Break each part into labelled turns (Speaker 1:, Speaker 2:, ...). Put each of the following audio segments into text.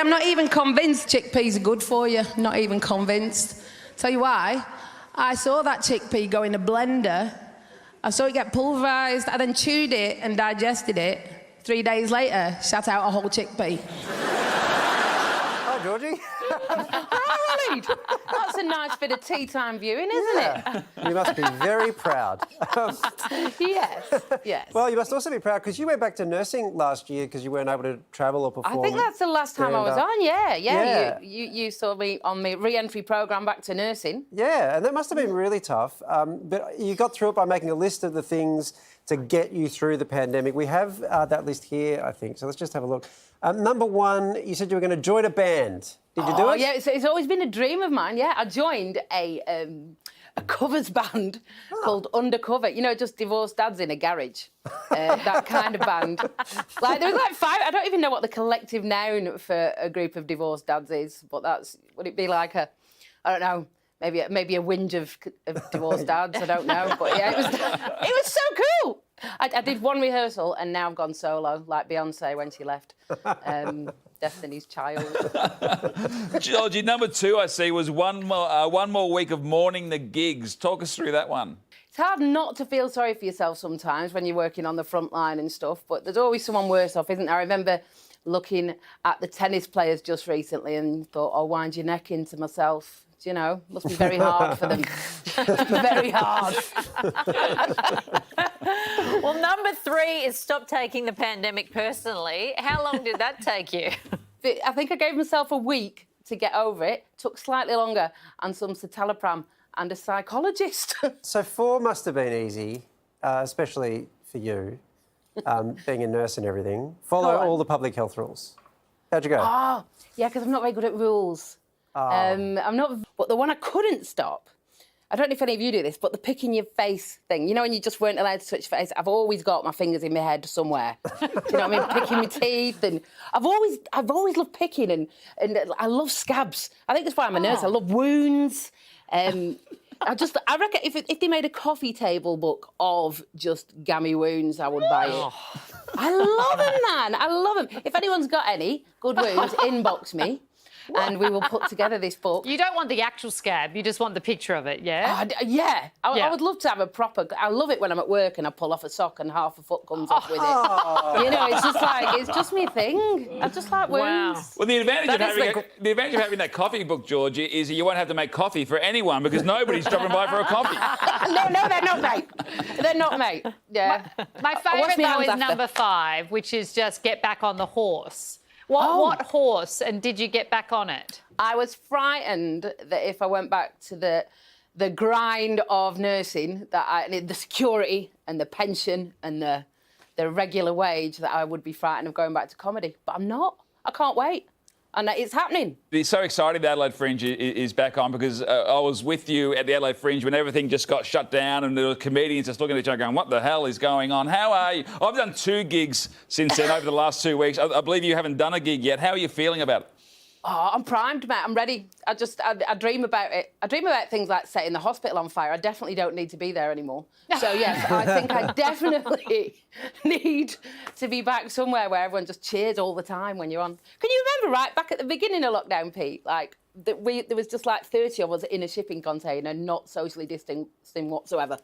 Speaker 1: I'm not even convinced chickpeas are good for you. Not even convinced. Tell you why. I saw that chickpea go in a blender. I saw it get pulverised. I then chewed it and digested it. 3 days later, shat out a whole chickpea.
Speaker 2: Hi, Georgie.
Speaker 1: Right. That's a nice bit of tea time viewing, isn't it?
Speaker 2: You must be very proud.
Speaker 1: Yes.
Speaker 2: Well, you must also be proud because you went back to nursing last year because you weren't able to travel or perform.
Speaker 1: I think that's the last time I was on,
Speaker 2: Yeah.
Speaker 1: You saw me on my re-entry programme back to nursing.
Speaker 2: Yeah, and that must have been really tough. But you got through it by making a list of the things to get you through the pandemic. We have that list here, I think, so let's just have a look. Number one, you said you were going to join a band. Did you do it?
Speaker 1: Yeah, it's always been a dream of mine, yeah. I joined a covers band called Undercover. You know, just divorced dads in a garage. That kind of band. Like, there was like 5... I don't even know what the collective noun for a group of divorced dads is, but that's... Would it be like a... I don't know... Maybe a whinge of divorced dads, I don't know. But yeah, it was so cool. I did one rehearsal and now I've gone solo, like Beyonce when she left. Destiny's Child.
Speaker 3: Georgie, number 2 I see was one more week of mourning the gigs. Talk us through that one.
Speaker 1: It's hard not to feel sorry for yourself sometimes when you're working on the front line and stuff, but there's always someone worse off, isn't there? I remember looking at the tennis players just recently and thought, I'll wind your neck into myself. You know, must be very hard for them. Very hard.
Speaker 4: Well, number 3 is stop taking the pandemic personally. How long did that take you?
Speaker 1: I think I gave myself a week to get over it. Took slightly longer, and some citalopram and a psychologist.
Speaker 2: So 4 must have been easy, especially for you, being a nurse and everything. Follow all the public health rules. How'd you go?
Speaker 1: Oh, yeah, because I'm not very good at rules. I'm not... But the one I couldn't stop, I don't know if any of you do this, but the picking your face thing. You know when you just weren't allowed to touch your face? I've always got my fingers in my head somewhere. Do you know what I mean? Picking my teeth. And I've always loved picking and I love scabs. I think that's why I'm a nurse. I love wounds. I reckon if they made a coffee table book of just gammy wounds, I would buy it. I love them, man. I love them. If anyone's got any good wounds, inbox me. And we will put together this book.
Speaker 4: You don't want the actual scab, you just want the picture of it, yeah?
Speaker 1: I would love to have a proper... I love it when I'm at work and I pull off a sock and half a foot comes off with it. You know, it's just like, it's just me thing. I just like wounds.
Speaker 3: Well, the advantage of having that coffee book, Georgie, is you won't have to make coffee for anyone because nobody's dropping by for a coffee.
Speaker 1: No, they're not, mate. They're not, mate. Yeah.
Speaker 4: My favourite, though, is number 5, which is just get back on the horse. What horse, and did you get back on it?
Speaker 1: I was frightened that if I went back to the grind of nursing, the security and the pension and the regular wage, that I would be frightened of going back to comedy. But I'm not. I can't wait. And it's happening.
Speaker 3: It's so exciting the Adelaide Fringe is back on because I was with you at the Adelaide Fringe when everything just got shut down and there were comedians just looking at each other going, what the hell is going on? How are you? I've done 2 gigs since then over the last 2 weeks. I believe you haven't done a gig yet. How are you feeling about it?
Speaker 1: Oh, I'm primed, mate. I'm ready. I dream about it. I dream about things like setting the hospital on fire. I definitely don't need to be there anymore. So, yes, I think I definitely need to be back somewhere where everyone just cheers all the time when you're on. Can you remember, right, back at the beginning of lockdown, Pete, like, there was just like 30 of us in a shipping container, not socially distancing whatsoever.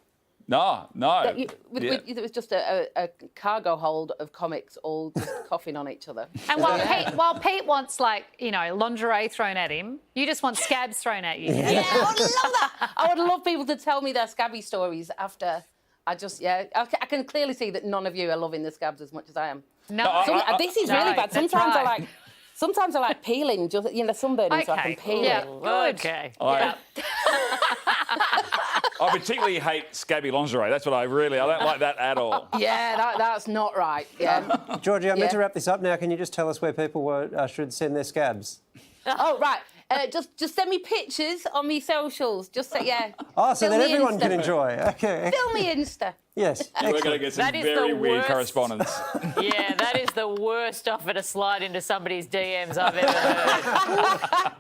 Speaker 3: No.
Speaker 1: It was just a cargo hold of comics all just coughing on each other.
Speaker 4: And while Pete wants, like, you know, lingerie thrown at him, you just want scabs thrown at you.
Speaker 1: Yeah, I would love that. I would love people to tell me their scabby stories after I can clearly see that none of you are loving the scabs as much as I am.
Speaker 4: No.
Speaker 1: This is really bad. Sometimes I like peeling, just, you know, sunburning, so I can peel
Speaker 4: yeah,
Speaker 1: it.
Speaker 4: Good. Okay.
Speaker 3: I particularly hate scabby lingerie. That's what I don't like that at all.
Speaker 1: Yeah, that's not right. Yeah.
Speaker 2: Georgie, I'm meant to wrap this up now. Can you just tell us where people should send their scabs?
Speaker 1: Oh, right. Just send me pictures on me socials. Just say, yeah.
Speaker 2: Oh, so
Speaker 1: Film
Speaker 2: that
Speaker 1: me
Speaker 2: everyone
Speaker 1: Insta.
Speaker 2: can enjoy. Okay.
Speaker 1: Film me Insta.
Speaker 2: Yes.
Speaker 3: We're going to get some
Speaker 5: That is
Speaker 3: very
Speaker 5: the
Speaker 3: weird
Speaker 5: worst.
Speaker 3: correspondence.
Speaker 5: Yeah, that is the worst offer to slide into somebody's DMs I've ever heard.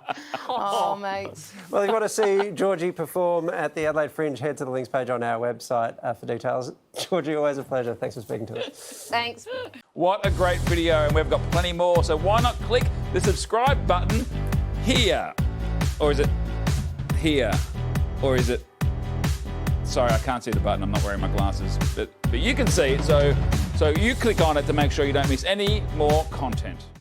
Speaker 1: Oh, mate.
Speaker 2: Well, if you want to see Georgie perform at the Adelaide Fringe, head to the links page on our website for details. Georgie, always a pleasure. Thanks for speaking to us.
Speaker 1: Thanks.
Speaker 3: What a great video, and we've got plenty more. So why not click the subscribe button here? Or is it here? Or is it... Sorry, I can't see the button. I'm not wearing my glasses. But you can see it. So you click on it to make sure you don't miss any more content.